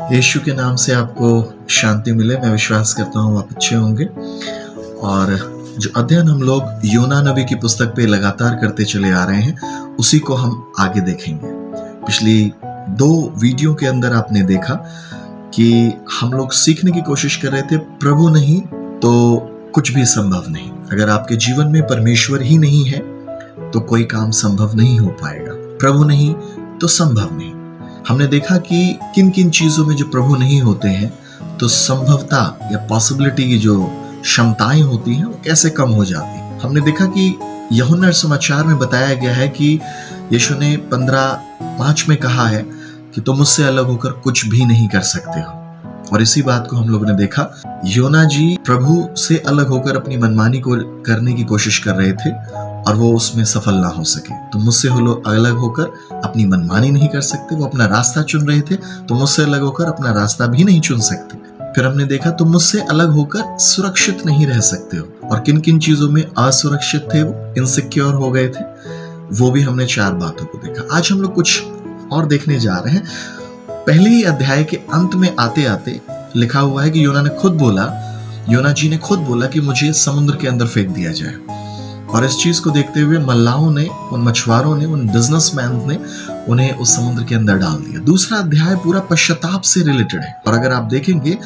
यीशु के नाम से आपको शांति मिले। मैं विश्वास करता हूँ आप अच्छे होंगे। और जो अध्ययन हम लोग योना नबी की पुस्तक पे लगातार करते चले आ रहे हैं, उसी को हम आगे देखेंगे। पिछली 2 वीडियो के अंदर आपने देखा कि हम लोग सीखने की कोशिश कर रहे थे, प्रभु नहीं तो कुछ भी संभव नहीं। अगर आपके जीवन में परमेश्वर ही नहीं है तो कोई काम संभव नहीं हो पाएगा। प्रभु नहीं तो संभव नहीं। हमने देखा कि किन किन चीजों में जो प्रभु नहीं होते हैं तो संभवता या पॉसिबिलिटी की जो क्षमताएं होती हैं वो कैसे कम हो जाती हैं। हमने देखा कि यूहन्ना समाचार में बताया गया है कि यीशु ने 15:5 में कहा है कि तुम मुझसे अलग होकर कुछ भी नहीं कर सकते हो। और इसी बात को हम लोगों ने देखा, योना जी प्रभु से अलग होकर अपनी मनमानी को करने की कोशिश कर रहे थे और वो उसमें सफल ना हो सके। तो मुझसे अलग होकर अपनी मनमानी नहीं कर सकते, वो अपना रास्ता चुन रहे थे, तो मुझसे अलग होकर अपना रास्ता भी नहीं चुन सकते। फिर हमने देखा तुम मुझसे अलग होकर सुरक्षित नहीं रह सकते हो। और किन किन चीजों में असुरक्षित थे, वो इनसिक्योर हो गए थे, वो भी हमने 4 बातों को देखा। आज हम लोग कुछ और देखने जा रहे हैं। पहले ही अध्याय के अंत में आते आते लिखा हुआ है कि योना जी ने खुद बोला कि मुझे समुद्र के अंदर फेंक दिया जाए। और इस चीज को देखते हुए मल्लाहों ने, उन मछुआरों ने, उन बिजनेसमैन ने उन्हें उस समुद्र के अंदर डाल दिया। दूसरा अध्याय पूरा पश्चाताप से रिलेटेड है। और अगर आप देखेंगे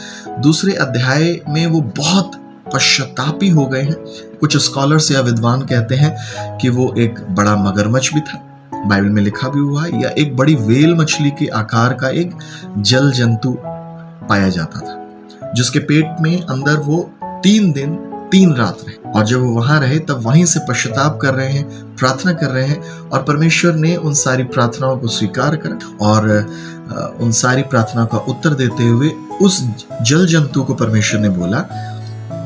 दूसरे अध्याय में वो बहुत पश्चातापी हो गए हैं। कुछ स्कॉलर्स या विद्वान कहते हैं कि वो एक बड़ा मगरमच्छ भी था, बाइबल में लिखा भी हुआ है, या एक बड़ी वेल मछली के आकार का एक जल जंतु पाया जाता था, जिसके पेट में अंदर वो 3 दिन 3 रात रहे। और जब वो वहां रहे तब वहीं से पश्चाताप कर रहे हैं, प्रार्थना कर रहे हैं, और परमेश्वर ने उन सारी प्रार्थनाओं को स्वीकार करा और उन सारी प्रार्थनाओं का उत्तर देते हुए उस जल जंतु को परमेश्वर ने बोला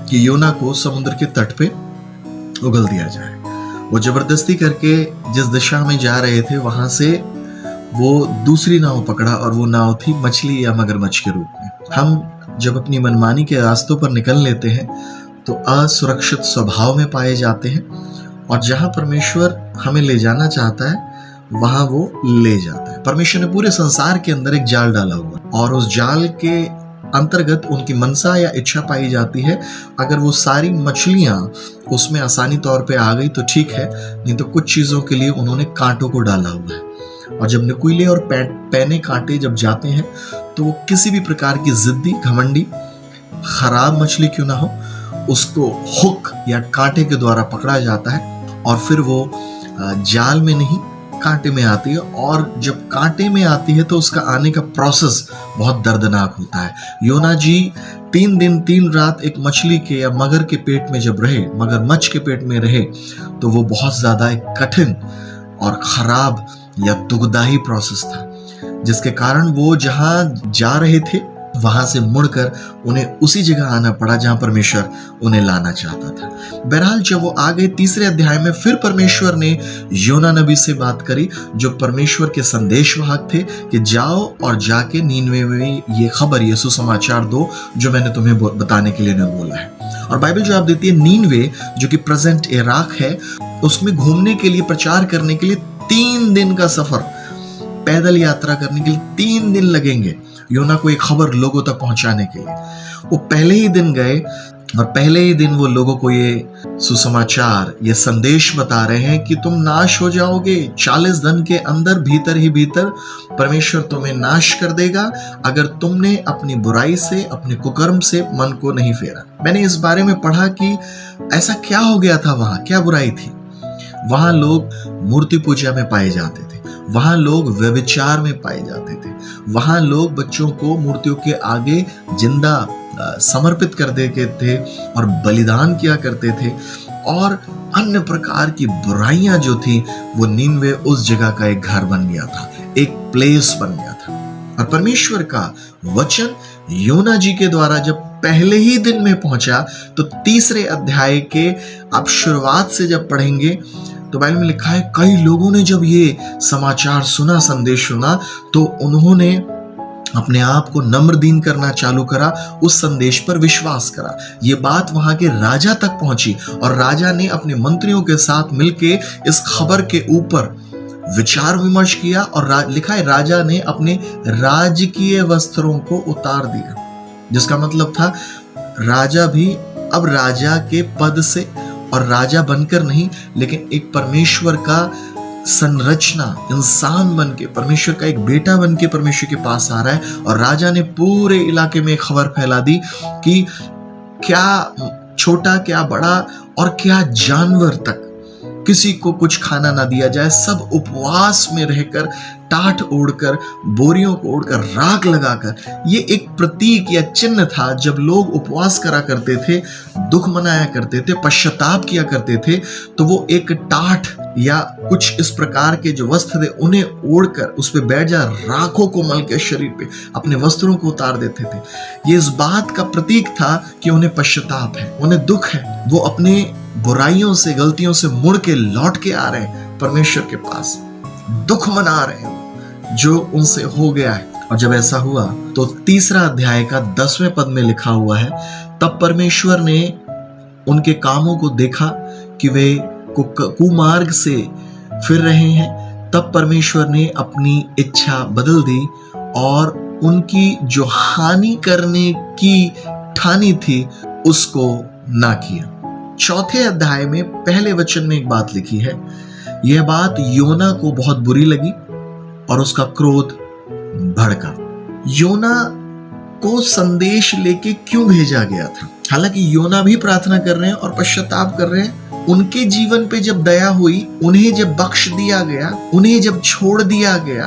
कि योना को समुद्र के तट पे उगल दिया जाए। वो जबरदस्ती करके जिस दिशा में जा रहे थे वहां से वो दूसरी नाव पकड़ा, और वो नाव थी मछली या मगरमच्छ के रूप में। हम जब अपनी मनमानी के रास्तों पर निकल लेते हैं तो असुरक्षित स्वभाव में पाए जाते हैं, और जहां परमेश्वर हमें ले जाना चाहता है वहां वो ले जाता है। परमेश्वर ने पूरे संसार के अंदर एक जाल डाला हुआ, और उस जाल के अंतर्गत उनकी मनसा या इच्छा पाई जाती है। अगर वो सारी मछलियां उसमें आसानी तौर पे आ गई तो ठीक है, नहीं तो कुछ चीजों के लिए उन्होंने कांटों को डाला हुआ है। और जब नुकीले और पैने कांटे जब जाते हैं तो वो किसी भी प्रकार की जिद्दी, घमंडी, खराब मछली क्यों ना हो, उसको हुक या कांटे के द्वारा पकड़ा जाता है, और फिर वो जाल में नहीं कांटे में आती है। और जब कांटे में आती है तो उसका आने का प्रोसेस बहुत दर्दनाक होता है। योना जी 3 दिन 3 रात एक मछली के या मगर के पेट में जब रहे, मगरमच्छ के पेट में रहे, तो वो बहुत ज्यादा एक कठिन और खराब या दुखदाई प्रोसेस था, जिसके कारण वो जहां जा रहे थे वहां से मुड़कर उन्हें उसी जगह आना पड़ा जहां परमेश्वर उन्हें लाना चाहता था। बहरहाल जब वो आ गए तीसरे अध्याय में, फिर परमेश्वर ने योना नबी से बात करी, जो परमेश्वर के संदेशवाहक थे, कि जाओ और जाके नीनवे में ये खबर, ये सुसमाचार दो जो मैंने तुम्हें बताने के लिए बोला है। और बाइबल जो आप देती है, नीनवे जो कि प्रेजेंट इराक है, उसमें घूमने के लिए, प्रचार करने के लिए 3 दिन का सफर, पैदल यात्रा करने के लिए 3 दिन लगेंगे योना को एक खबर लोगों तक पहुंचाने के लिए। वो पहले ही दिन गए और पहले ही दिन वो लोगों को ये सुसमाचार, ये संदेश बता रहे हैं कि तुम नाश हो जाओगे 40 दिन के अंदर, भीतर ही भीतर परमेश्वर तुम्हें नाश कर देगा अगर तुमने अपनी बुराई से, अपने कुकर्म से मन को नहीं फेरा। मैंने इस बारे में पढ़ा कि ऐसा क्या हो गया था, वहां क्या बुराई थी। वहां लोग मूर्ति पूजा में पाए जाते थे, वहां लोग व्यभिचार में पाए जाते थे, वहां लोग बच्चों को मूर्तियों के आगे जिंदा समर्पित कर देते थे और बलिदान किया करते थे, और अन्य प्रकार की बुराइयां जो थी, वो नीनवे उस जगह का एक घर बन गया था, एक प्लेस बन गया था। और परमेश्वर का वचन योना जी के द्वारा जब पहले ही दिन में पहुंचा, तो तीसरे अध्याय के आप शुरुआत से जब पढ़ेंगे तो बाइबल में लिखा है, कई लोगों ने जब ये समाचार सुना, संदेश सुना, तो उन्होंने अपने आप को नम्रदीन करना चालू करा, उस संदेश पर विश्वास करा। ये बात वहां के राजा तक पहुंची, और राजा ने अपने मंत्रियों के साथ मिलके इस खबर के ऊपर विचार विमर्श किया और लिखा है राजा ने अपने राजकीय वस्त्रों को उतार दिया, जिसका मतलब था राजा भी अब राजा के पद से और राजा बनकर नहीं, लेकिन एक परमेश्वर का संरचना इंसान बन के, परमेश्वर का एक बेटा बन के परमेश्वर के पास आ रहा है। और राजा ने पूरे इलाके में खबर फैला दी कि क्या छोटा क्या बड़ा और क्या जानवर तक किसी को कुछ खाना ना दिया जाए, सब उपवास में रहकर, टाट ओढ़कर, बोरियों को ओढ़कर, राख लगाकर। ये एक प्रतीक या चिन्ह था। जब लोग उपवास करा करते थे, दुख मनाया करते थे, पश्चाताप किया करते थे, तो वो एक टाट या कुछ इस प्रकार के जो वस्त्र थे उन्हें ओढ़कर उस पे बैठ जा, राखों को मल के शरीर पे अपने वस्त्रों को उतार देते थे। ये इस बात का प्रतीक था कि उन्हें पश्चाताप है, उन्हें दुख है, वो अपने बुराइयों से, गलतियों से मुड़ के लौट के आ रहे हैं परमेश्वर के पास, दुख मना रहे हैं जो उनसे हो गया है। और जब ऐसा हुआ तो 3 अध्याय का 10वें पद में लिखा हुआ है, तब परमेश्वर ने उनके कामों को देखा कि वे कुमार्ग से फिर रहे हैं। तब परमेश्वर ने अपनी इच्छा बदल दी और उनकी जो हानि करने की ठानी थी उसको ना किया। 4 अध्याय में पहले वचन में एक बात लिखी है, यह बात योना को बहुत बुरी लगी और उसका क्रोध भड़का। योना को संदेश लेके क्यों भेजा गया था? हालांकि योना भी प्रार्थना कर रहे हैं और पश्चाताप कर रहे हैं। उनके जीवन पे जब दया हुई, उन्हें जब बख्श दिया गया, उन्हें जब छोड़ दिया गया,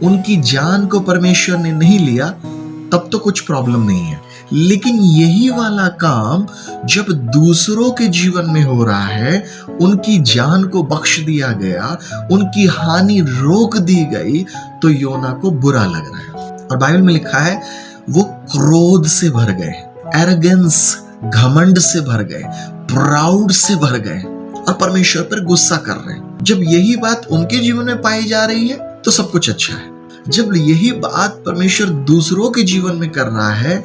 उनकी जान को परमेश्वर ने नहीं लिया, तब तो कुछ प्रॉब्लम नहीं है। लेकिन यही वाला काम जब दूसरों के जीवन में हो रहा है, उनकी जान को बख्श दिया गया, उनकी हानि रोक दी गई, तो योना को बुरा लग रहा है। और बाइबल में लिखा है वो क्रोध से भर गए, एरोगेंस, घमंड से भर गए, प्राउड से भर गए और परमेश्वर पर गुस्सा कर रहे हैं। जब यही बात उनके जीवन में पाई जा रही है तो सब कुछ अच्छा है। जब यही बात परमेश्वर दूसरों के जीवन में कर रहा है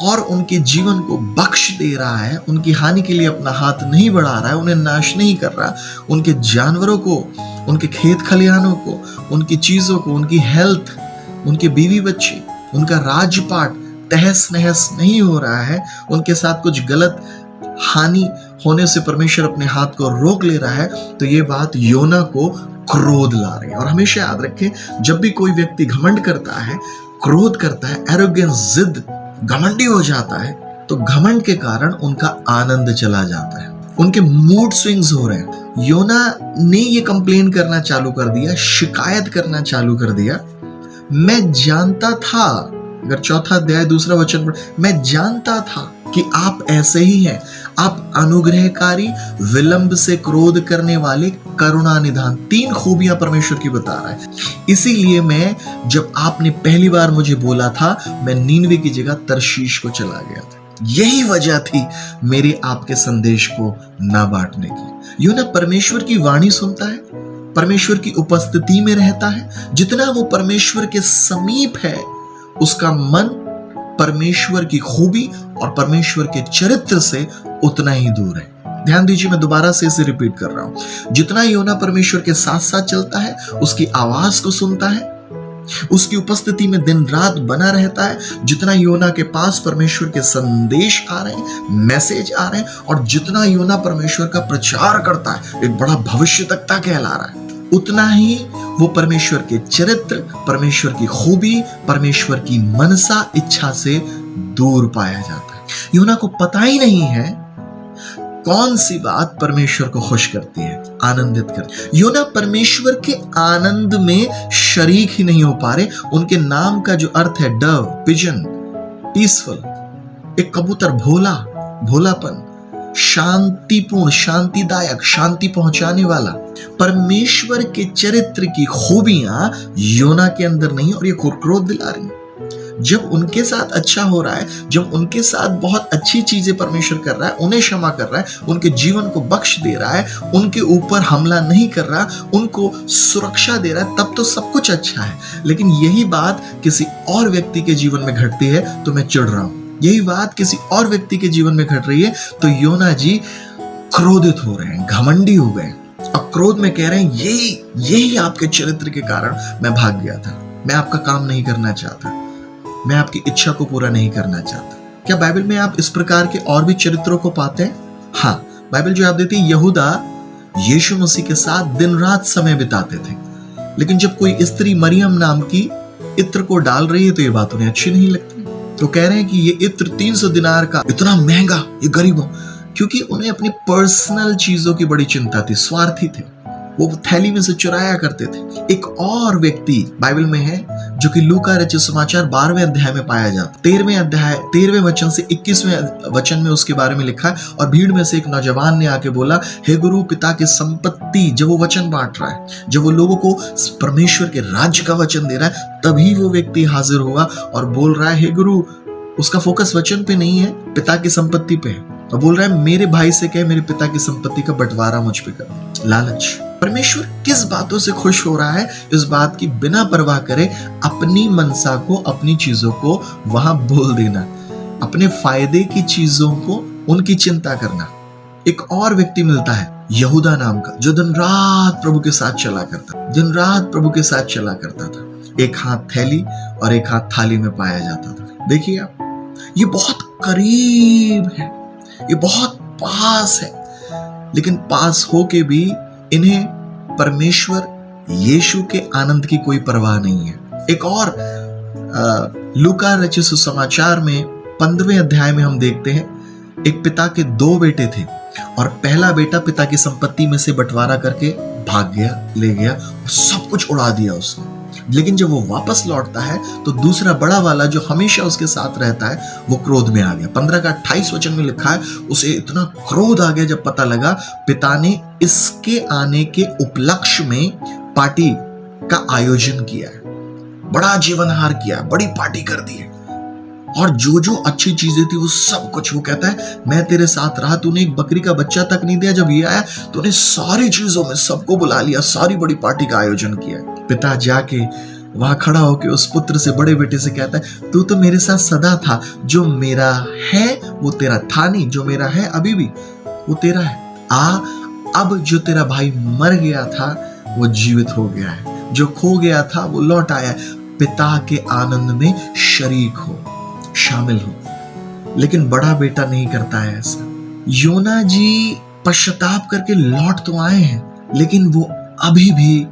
और उनके जीवन को बख्श दे रहा है, उनकी हानि के लिए अपना हाथ नहीं बढ़ा रहा है, उन्हें नाश नहीं कर रहा, उनके जानवरों को, उनके खेत खलिहानों को, उनकी चीजों को, उनकी हेल्थ, उनके बीवी बच्चे, उनका राजपाट तहस नहस नहीं हो रहा है, उनके साथ कुछ गलत हानि होने से परमेश्वर अपने हाथ को रोक ले रहा है, तो ये बात योना को क्रोध ला रही है। और हमेशा याद रखें, जब भी कोई व्यक्ति घमंड करता है, क्रोध करता है, एरोगेंस, जिद, घमंडी हो जाता है, तो घमंड के कारण उनका आनंद चला जाता है, उनके मूड स्विंग्स हो रहे हैं। योना ने ये कंप्लेन करना चालू कर दिया, शिकायत करना चालू कर दिया, मैं जानता था, अगर 4 अध्याय 2 वचन पर, मैं जानता था कि आप ऐसे ही हैं, आप अनुग्रहकारी, विलंब से क्रोध करने वाले, करुणा निधान, 3 खूबियां परमेश्वर की बता रहा है। इसीलिए मैं, जब आपने पहली बार मुझे बोला था, मैं नीनवे की जगह तरशीश को चला गया था। यही वजह थी मेरे आपके संदेश को ना बांटने की। यूं ना परमेश्वर की वाणी सुनता है, परमेश्वर की उपस्थिति में रहता है, जितना वो परमेश्वर के समीप है उसका मन परमेश्वर की खूबी और परमेश्वर के चरित्र से उतना ही दूर है। ध्यान दीजिए, मैं दोबारा से इसे रिपीट कर रहा हूं। जितना योना परमेश्वर के साथ साथ चलता है, उसकी आवाज को सुनता है, उसकी उपस्थिति में दिन रात बना रहता है, जितना योना के पास परमेश्वर के संदेश आ रहे हैं, मैसेज आ रहे हैं, और जितना योना परमेश्वर का प्रचार करता है, एक बड़ा भविष्यवक्ता कहला रहा है, उतना ही वो परमेश्वर के चरित्र, परमेश्वर की खूबी, परमेश्वर की मनसा, इच्छा से दूर पाया जाता है। योना को पता ही नहीं है कौन सी बात परमेश्वर को खुश करती है, आनंदित करती है। योना परमेश्वर के आनंद में शरीक ही नहीं हो पा रहे। उनके नाम का जो अर्थ है डव, पिजन, पीसफुल, एक कबूतर, भोला, भोलापन, शांतिपूर्ण, शांतिदायक, शांति पहुंचाने वाला। परमेश्वर के चरित्र की खूबियां योना के अंदर नहीं, और ये क्रोध दिला रही है। जब उनके साथ अच्छा हो रहा है, जब उनके साथ बहुत अच्छी चीजें परमेश्वर कर रहा है, उन्हें क्षमा कर रहा है, उनके जीवन को बख्श दे रहा है, उनके ऊपर हमला नहीं कर रहा, उनको सुरक्षा दे रहा है, तब तो सब कुछ अच्छा है। लेकिन यही बात किसी और व्यक्ति के जीवन में घटती है तो मैं चिढ़ रहा हूं। यही बात किसी और व्यक्ति के जीवन में घट रही है तो योना जी क्रोधित हो रहे हैं, घमंडी हो गए। और क्रोध में कह रहे हैं यही यही आपके चरित्र के कारण मैं भाग गया था, मैं आपका काम नहीं करना चाहता, मैं आपकी इच्छा को पूरा नहीं करना चाहता। क्या बाइबल में आप इस प्रकार के और भी चरित्रों को पाते हैं? हाँ, बाइबल जो आप देती है, यहूदा यीशु मसीह के साथ दिन रात समय बिताते थे, लेकिन जब कोई स्त्री मरियम नाम की इत्र को डाल रही है तो ये बात उन्हें अच्छी नहीं लगती। तो कह रहे हैं कि ये इत्र 300 दिनार का, इतना महंगा, ये गरीबों, क्योंकि उन्हें अपनी पर्सनल चीजों की बड़ी चिंता थी, स्वार्थी थे, वो थैली में से चुराया करते थे। एक और व्यक्ति बाइबल में है जो कि लूका रचित सुसमाचार 12वें अध्याय में पाया जाता, 13वें वचन से 21वें वचन में उसके बारे में लिखा है। और भीड़ में से एक नौजवान ने आके बोला, हे गुरु, पिता की संपत्ति, जब वो वचन बांट रहा है, जब वो लोगों को परमेश्वर के राज्य का वचन दे रहा है, तभी वो व्यक्ति हाजिर हुआ और बोल रहा है, हे गुरु, उसका फोकस वचन पे नहीं है, पिता की संपत्ति पे है, और बोल रहा है मेरे भाई से कहे मेरे पिता की संपत्ति का बंटवारा मुझ पे कर। लालच। परमेश्वर किस बातों से खुश हो रहा है, इस बात की बिना परवाह करे अपनी मनसा को, अपनी चीजों को वहां बोल देना, अपने फायदे की चीजों को, उनकी चिंता करना। एक और व्यक्ति मिलता है यहूदा नाम का, जो दिन रात प्रभु के साथ चला करता, दिन रात प्रभु के साथ चला करता था। एक हाथ थैली और एक हाथ थाली में पाया जाता था। देखिए आप, ये बहुत करीब है, ये बहुत पास है, लेकिन पास हो के भी इन्हें परमेश्वर यीशु के आनंद की कोई परवाह नहीं है। एक और लूका रचित सुसमाचार में 15वें अध्याय में हम देखते हैं, एक पिता के 2 बेटे थे और पहला बेटा पिता की संपत्ति में से बंटवारा करके भाग गया, ले गया, सब कुछ उड़ा दिया उसने। लेकिन जब वो वापस लौटता है तो दूसरा बड़ा वाला जो हमेशा उसके साथ रहता है, वो क्रोध में आ गया। 15 का 28 वचन में लिखा है, उसे इतना क्रोध आ गया जब पता लगा पिता ने इसके आने के उपलक्ष्य में पार्टी का आयोजन किया है, बड़ा जीवनहार किया, बड़ी पार्टी कर दी है, और जो जो अच्छी चीजें थी वो सब कुछ, वो कहता है मैं तेरे साथ रहा, तूने एक बकरी का बच्चा तक नहीं दिया, जब ये आया तूने सारी चीजों में सबको बुला लिया, सारी बड़ी पार्टी का आयोजन किया। पिता जाके वहां खड़ा होकर उस पुत्र से, बड़े बेटे से कहता है, तू तो मेरे साथ सदा था, जो मेरा है वो तेरा था नहीं, जो मेरा है अभी भी वो तेरा है। अब जो तेरा भाई मर गया था वो जीवित हो गया है, जो खो गया था वो लौट आया, पिता के आनंद में शरीक हो, शामिल हो। लेकिन बड़ा बेटा नहीं करता है ऐसा। योना जी पश्चाताप करके लौट तो आए हैं, लेकिन वो अभी भी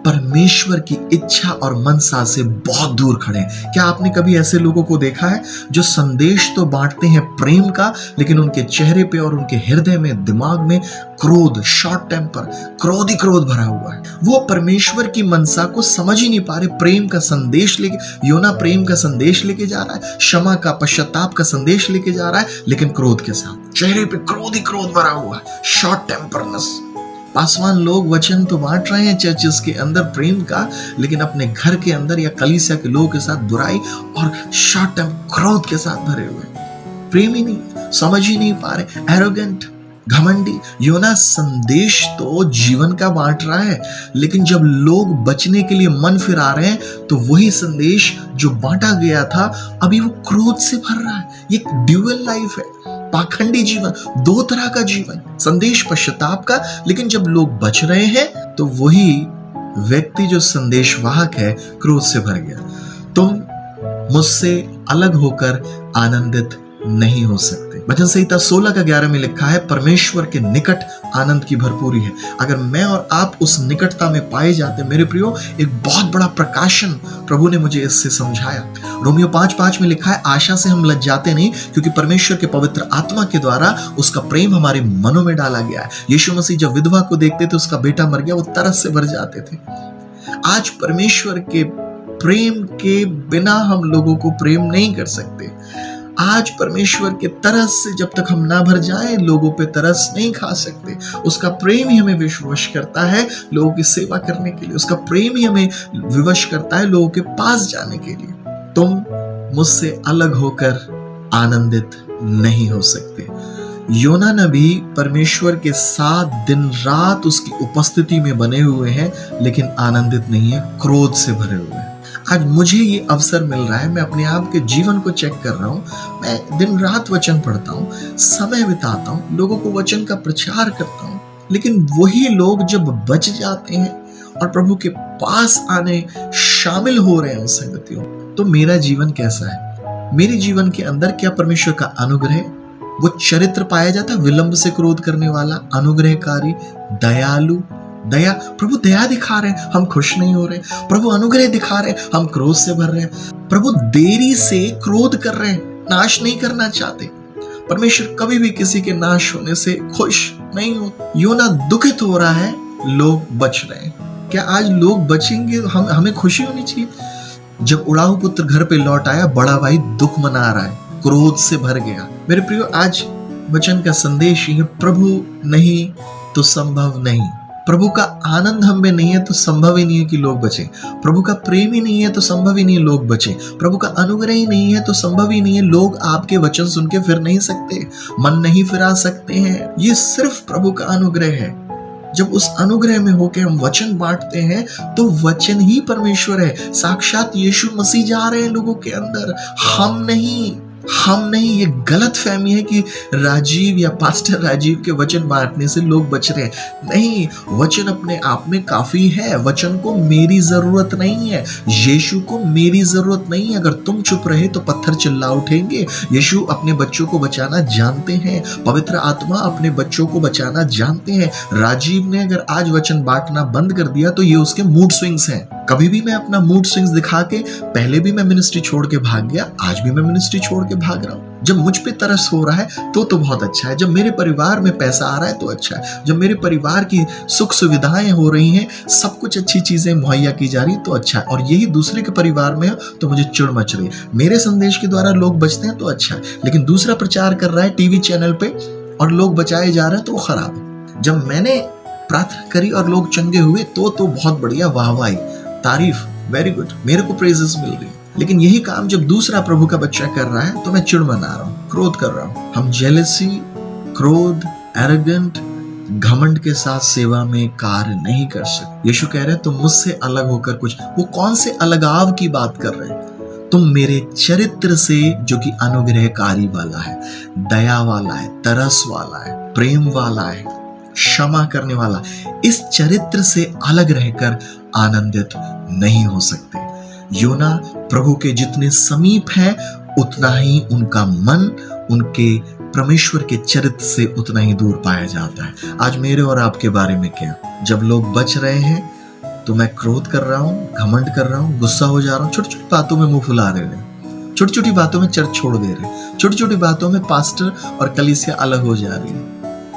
परमेश्वर की इच्छा और मनसा से बहुत दूर खड़े हैं। क्या आपने कभी ऐसे लोगों को देखा है जो संदेश तो बांटते हैं प्रेम का, लेकिन उनके चेहरे पे और उनके हृदय में, दिमाग में क्रोध, शॉर्ट टेम्पर, क्रोध ही क्रोध भरा हुआ है। वो परमेश्वर की मनसा को समझ ही नहीं पा रहे। प्रेम का संदेश लेके, योना प्रेम का संदेश लेके जा रहा है, क्षमा का, पश्चाताप का संदेश लेके जा रहा है, लेकिन क्रोध के साथ, चेहरे पे क्रोध ही क्रोध भरा हुआ है, शॉर्ट टेम्परनेस। पासवान लोग वचन तो बांट रहे हैं चर्चेस के अंदर प्रेम का, लेकिन अपने घर के अंदर या कलीसिया के लोगों के साथ बुराई और शॉर्ट टर्म क्रोध के साथ भरे हुए, प्रेम ही नहीं, समझ ही नहीं पा रहे, एरोगेंट, घमंडी। योना संदेश तो जीवन का बांट रहा है, लेकिन जब लोग बचने के लिए मन फिरा रहे हैं तो वही संदेश जो बांटा गया था अभी वो क्रोध से भर रहा है। ये ड्यूअल लाइफ है, पाखंडी जीवन, 2 तरह का जीवन, संदेश पश्चाताप का, लेकिन जब लोग बच रहे हैं तो वही व्यक्ति जो संदेश वाहक है क्रोध से भर गया। तुम मुझसे अलग होकर आनंदित नहीं हो सकते। वचन संहिता 16 का 11 में लिखा है, परमेश्वर के निकट आनंद की भरपूरी है। अगर मैं और आप उस निकटता में पाए जाते, मेरे प्रियो, एक बहुत बड़ा प्रकाशन प्रभु ने मुझे इससे समझाया। रोमियो 5:5 में लिखा है, आशा से हम लज्जाते नहीं, क्योंकि परमेश्वर के पवित्र आत्मा के द्वारा उसका प्रेम हमारे मनों में डाला गया है। यीशु मसीह जब विधवा को देखते थे, उसका बेटा मर गया, वो तरस से भर जाते थे। आज परमेश्वर के प्रेम के बिना हम लोगों को प्रेम नहीं कर सकते। आज परमेश्वर के तरस से जब तक हम ना भर जाएं, लोगों पे तरस नहीं खा सकते। उसका प्रेम ही हमें विवश करता है लोगों की सेवा करने के लिए, उसका प्रेम ही हमें विवश करता है लोगों के पास जाने के लिए। तुम मुझसे अलग होकर आनंदित नहीं हो सकते। योना नबी परमेश्वर के साथ दिन रात उसकी उपस्थिति में बने हुए हैं, लेकिन आनंदित नहीं है, क्रोध से भरे हुए हैं। आज मुझे ये अवसर मिल रहा है, मैं अपने आप के जीवन को चेक कर रहा हूँ, मैं दिन रात वचन पढ़ता हूँ, समय बिताता हूँ, लोगों को वचन का प्रचार करता हूँ, लेकिन वही लोग जब बच जाते हैं और प्रभु के पास आने शामिल हो रहे हैं उन संगतियों, तो मेरा जीवन कैसा है? मेरे जीवन के अंदर क्या परमेश्वर का अनुग्रह, वो चरित्र पाया जाता है? विलंब से क्रोध करने वाला, अनुग्रहकारी, दयालु, दया। प्रभु दया दिखा रहे हैं, हम खुश नहीं हो रहे। प्रभु अनुग्रह दिखा रहे हैं, हम क्रोध से भर रहे हैं। प्रभु देरी से क्रोध कर रहे हैं, नाश नहीं करना चाहते। परमेश्वर कभी भी किसी के नाश होने से खुश नहीं होता। योना दुखित हो रहा है, लोग बच रहे हैं। क्या आज लोग बचेंगे? हमें खुशी होनी चाहिए। जब उड़ाऊ पुत्र घर पे लौट आया, बड़ा भाई दुख मना रहा है, क्रोध से भर गया। मेरे प्रियो, आज वचन का संदेश ये, प्रभु नहीं तो संभव नहीं। प्रभु का आनंद हम में नहीं है तो संभव ही नहीं है कि लोग बचे। प्रभु का प्रेम ही नहीं है तो संभव ही नहीं है लोग बचे। प्रभु का अनुग्रह ही नहीं है तो संभव ही नहीं है लोग आपके वचन सुन के फिर नहीं सकते, मन नहीं फिरा सकते हैं। ये सिर्फ प्रभु का अनुग्रह है। जब उस अनुग्रह में होके हम वचन बांटते हैं तो वचन ही परमेश्वर है। साक्षात यीशु मसीह जा रहे हैं लोगों के अंदर, हम नहीं। ये गलत फहमी है कि राजीव या पास्टर राजीव के वचन बांटने से लोग बच रहे हैं। नहीं, वचन अपने आप में काफी है। वचन को मेरी जरूरत नहीं है, यीशु को मेरी जरूरत नहीं है। अगर तुम चुप रहे तो पत्थर चिल्ला उठेंगे। यीशु अपने बच्चों को बचाना जानते हैं, पवित्र आत्मा अपने बच्चों को बचाना जानते हैं। राजीव ने अगर आज वचन बांटना बंद कर दिया तो ये उसके मूड स्विंग्स हैं। कभी भी मैं अपना मूड स्विंग्स दिखा के, पहले भी मैं मिनिस्ट्री छोड़ के भाग गया, आज भी मैं मिनिस्ट्री छोड़ के भाग रहा हूं। जब मुझ पे तरस हो रहा है तो बहुत अच्छा है। जब मेरे परिवार में पैसा आ रहा है तो अच्छा है। जब मेरे परिवार की सुख सुविधाएं हो रही हैं, सब कुछ अच्छी चीजें मुहैया की जा रही तो अच्छा है। और यही दूसरे के परिवार में हो तो मुझे चिढ़ मच रही है। मेरे संदेश के द्वारा लोग बचते हैं तो अच्छा है, लेकिन दूसरा प्रचार कर रहा है टीवी चैनल पे और लोग बचाए जा रहे हैं तो वो खराब है। जब मैंने प्रार्थना करी और लोग चंगे हुए तो बहुत बढ़िया, वाहवाही, तारीफ, वेरी गुड, मेरे को प्रेजेस मिल रही है। लेकिन यही काम जब दूसरा प्रभु का बच्चा कर रहा है तो मैं चिढ़ मना रहा हूं, क्रोध कर रहा हूं। हम जेलसी, क्रोध, एरोगेंट, घमंड के साथ सेवा में कार्य नहीं कर सकते। यीशु कह रहे हैं तुम मुझसे अलग होकर कुछ, वो कौन से अलगाव की बात कर रहे हैं? तुम मेरे चरित्र से, जो कि अनुग्रहकारी वाला है, दया वाला है, तरस वाला है, प्रेम वाला है, क्षमा करने वाला, इस चरित्र से अलग रहकर आनंदित नहीं हो सकते। योना प्रभु के जितने समीप है उतना ही उनका मन उनके परमेश्वर के चरित्र से उतना ही दूर पाया जाता है। आज मेरे और आपके बारे में क्या? जब लोग बच रहे हैं तो मैं क्रोध कर रहा हूँ, घमंड कर रहा हूँ, गुस्सा हो जा रहा हूँ, छोटी छोटी बातों में मुंह फुला रहे हैं, छोटी छोटी बातों में चर्च छोड़ दे रहे हैं, छोटी छोटी बातों में पास्टर और कलीसिया अलग हो जा रही है।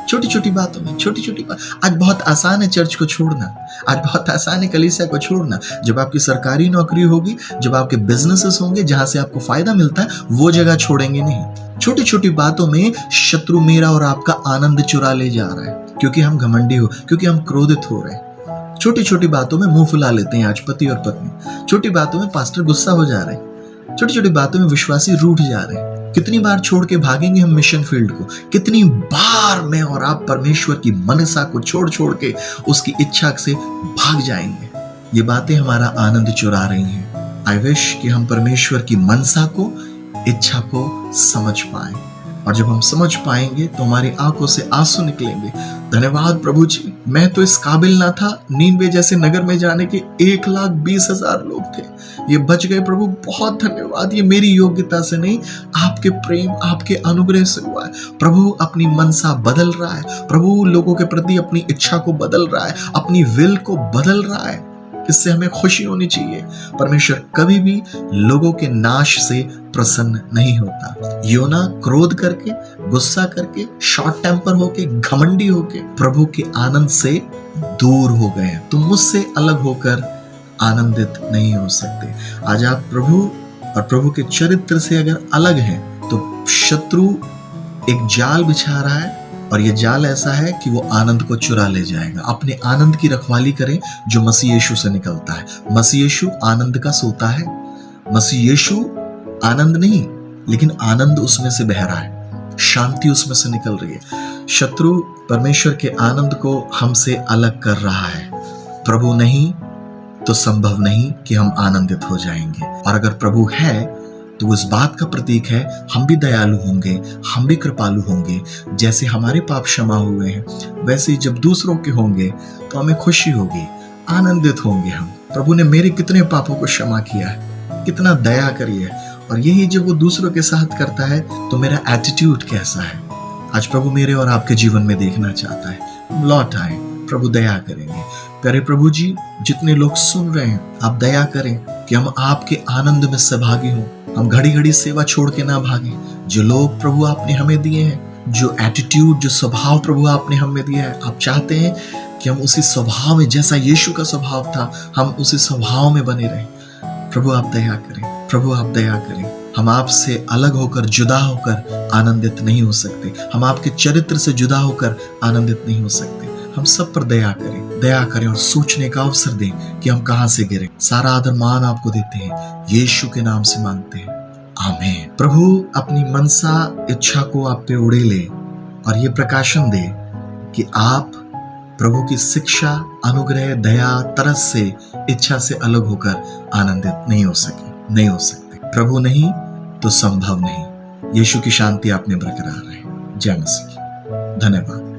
छोटी छोटी बातों में, छोटी छोटी बात। आज बहुत आसान है चर्च को छोड़ना, आज बहुत आसान है कलीसिया को छोड़ना। जब आपकी सरकारी नौकरी होगी, जब आपके बिजनेसेस होंगे जहां से आपको फायदा मिलता है, वो जगह छोड़ेंगे नहीं। छोटी छोटी बातों में शत्रु मेरा और आपका आनंद चुरा ले जा रहा है, क्योंकि हम घमंडी हो, क्योंकि हम क्रोधित हो रहे हैं। छोटी छोटी बातों में मुंह फुला लेते हैं आज पति और पत्नी, छोटी बातों में पास्टर गुस्सा हो जा रहे हैं, छोटी छोटी बातों में विश्वासी रूठ जा रहे हैं। कितनी बार छोड़ के भागेंगे हम मिशन फील्ड को? कितनी बार मैं और आप परमेश्वर की मनसा को छोड़ छोड़ के उसकी इच्छा से भाग जाएंगे? ये बातें हमारा आनंद चुरा रही हैं। आई विश कि हम परमेश्वर की मनसा को, इच्छा को समझ पाएं, और जब हम समझ पाएंगे तो हमारी आंखों से आंसू निकलेंगे। धन्यवाद प्रभु जी, मैं तो इस काबिल ना था नीनवे जैसे नगर में जाने के। 1,20,000 लोग थे, ये बच गए प्रभु, बहुत धन्यवाद। ये मेरी योग्यता से नहीं, आपके प्रेम, आपके अनुग्रह से हुआ है। प्रभु अपनी मनसा बदल रहा है, प्रभु लोगों के प्रति अपनी इच्छा को बदल रहा है, अपनी विल को बदल रहा है। इससे हमें खुशी होनी चाहिए। परमेश्वर कभी भी लोगों के नाश से प्रसन्न नहीं होता। योना क्रोध करके, गुस्सा करके, शॉर्ट टेम्पर होके, घमंडी होके प्रभु के आनंद से दूर हो गए। तुम मुझसे अलग होकर आनंदित नहीं हो सकते। आज आप प्रभु और प्रभु के चरित्र से अगर अलग हैं तो शत्रु एक जाल बिछा रहा है, और ये जाल ऐसा है कि वो आनंद को चुरा ले जाएगा। अपने आनंद की रखवाली करें जो मसीह यीशु से निकलता है। मसीह यीशु आनंद का सोता है। मसीह यीशु आनंद नहीं, लेकिन आनंद उसमें से बह रहा है, शांति उसमें से निकल रही है। शत्रु परमेश्वर के आनंद को हमसे अलग कर रहा है। प्रभु नहीं तो संभव नहीं कि हम आनंदित हो जाएंगे, और अगर प्रभु है तो उस बात का प्रतीक है हम भी दयालु होंगे, हम भी कृपालु होंगे। जैसे हमारे पाप क्षमा हुए हैं वैसे ही जब दूसरों के होंगे तो हमें खुशी होगी, आनंदित होंगे हम। प्रभु ने मेरे कितने पापों को क्षमा किया है, कितना दया करी है। और यही जब वो दूसरों के साथ करता है तो मेरा एटीट्यूड कैसा है, आज प्रभु मेरे और आपके जीवन में देखना चाहता है। लौट आए, प्रभु दया करेंगे। प्यारे प्रभु जी, जितने लोग सुन रहे हैं आप दया करें कि हम आपके आनंद में सहभागी हों, हम घड़ी घड़ी सेवा छोड़ के ना भागें। जो लोग प्रभु आपने हमें दिए हैं, जो एटीट्यूड, जो स्वभाव प्रभु आपने हमें दिया है, आप चाहते हैं कि हम उसी स्वभाव में, जैसा यीशु का स्वभाव था, हम उसी स्वभाव में बने रहें। प्रभु आप दया करें, प्रभु आप दया करें। हम आपसे अलग होकर, जुदा होकर आनंदित नहीं हो सकते। हम आपके चरित्र से जुदा होकर आनंदित नहीं हो सकते। हम सब पर दया करें, दया करें और सोचने का अवसर दें कि हम कहां से गिरे। सारा आदर मान आपको देते हैं, यीशु के नाम से मांगते हैं, आमीन। प्रभु अपनी मनसा इच्छा को आप पे उड़े ले और ये प्रकाशन दे कि आप प्रभु की शिक्षा, अनुग्रह, दया, तरस से, इच्छा से अलग होकर आनंदित नहीं हो सकते। प्रभु नहीं तो संभव नहीं। यीशु की शांति आप में बरकरार रहे। जय मसीह। धन्यवाद।